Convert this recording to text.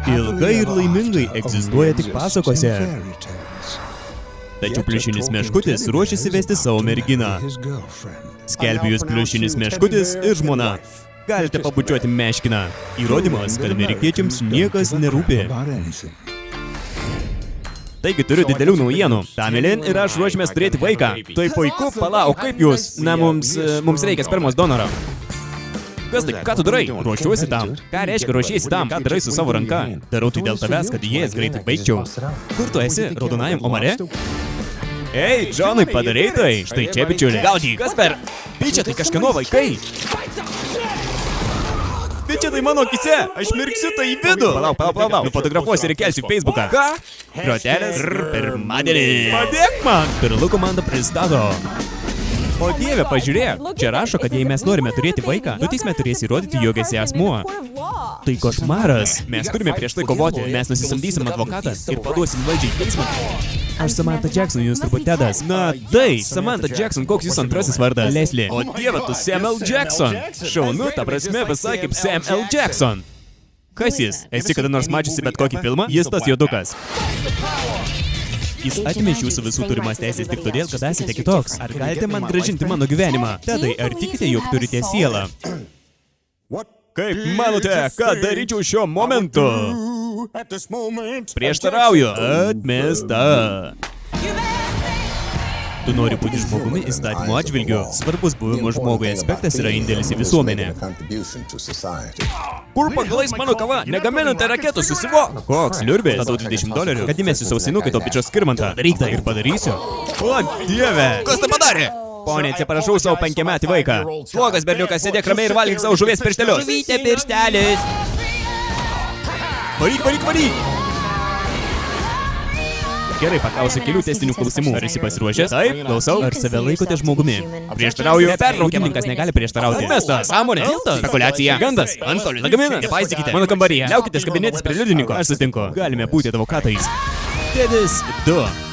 Ilgai ir laimingai egzistuoja tik pasakose. Tačiau pliušinis meškutis ruošiasi vesti savo merginą. Skelbiu jūs pliušinis meškutis ir žmona. Galite pabučiuoti meškiną. Įrodymas, kad amerikiečiams niekas nerūpi. Taigi turiu didelių naujienų. Tamilin ir aš ruošimės turėti vaiką. Tai puiku, palauk, kaip jūs? Na, mums reikia spermos donoro. Kas tai, ką tu darai? Ruošiuosi tam. Ką reiškia ruošiesi tam? Ką darai su savo ranka? Darau tai dėl tavęs, kad įėjęs greitai baigčiau. Kur tu esi? Raudonajam omare? Ei, Džonai, padarei tai? Štai čia, bičiuli. Gaudyk. Kas per? Bičia, tai kažkieno vaikai. Bičia, tai mano akise. Aš mirksiu tai į vidų. Palauk. Nufotografuosiu ir įkelsiu į Facebooką. Ką? Grotelės pirmadienį. Padėk man. Turlu komanda pristato. O dieve, pažiūrėk. Čia rašo, kad jei mes norime turėti vaiką, tu teisme turėsi įrodyti, jog esi asmuo. Tai košmaras. Mes turime prieš tai kovoti. Mes nusisamdysim advokatą ir paduosim valdžiai teismą. Aš Samantha Jackson, jūs turbūt Tedas. Na, tai, Samantha Jackson, koks jūsų antrasis vardas? Leslie. O dieve, tu Sam L. Jackson. Šaunu, ta prasme, visai kaip Sam L. Jackson. Kas jis? Esi kada nors mačiusi bet kokį filmą? Jis tas juodukas. Jis atėmė iš jūsų visų turimas teisės tik todėl, kad esate kitoks. Ar galite man grąžinti mano gyvenimą? Tedai, ar tikite, jog turite sielą? Kaip manote, ką daryčiau šiuo momentu? Prieštarauju. Atmesta. Tu nori būti žmogumi įstatymo atžvilgiu. Svarbus buvimo žmogui aspektas yra indėlis į visuomenę. Kur pagalais mano kava? Negaminate raketų, susivok! Koks liurbės? Statau $20, kad įmesiu sausinukai to pičio skirmantą. Daryk tai ir padarysiu. O dieve! Kas tai padarė? Pone, atsiprašau savo 5-metį vaiką. Slogas, berniukas, sėdėk ramiai ir valgyk savo žuvies pirštelius. Žuvytė pirštelis. Varyk! Gerai, paklausiu kelių testinių klausimų. Ar esi pasiruošęs? Taip, klausau. Ar save laikote žmogumi? Prieštarauju. Nepertraukiamas negali prieštarauti. Atmesta. Sąmonė. Spekulacija. Gandas. Antstolis. Lagaminas. Nepaisykite. Mano kambaryje. Liaukitės kabinėtis prie liudininko. Aš sutinku. Galime būti advokatais. Tedis 2.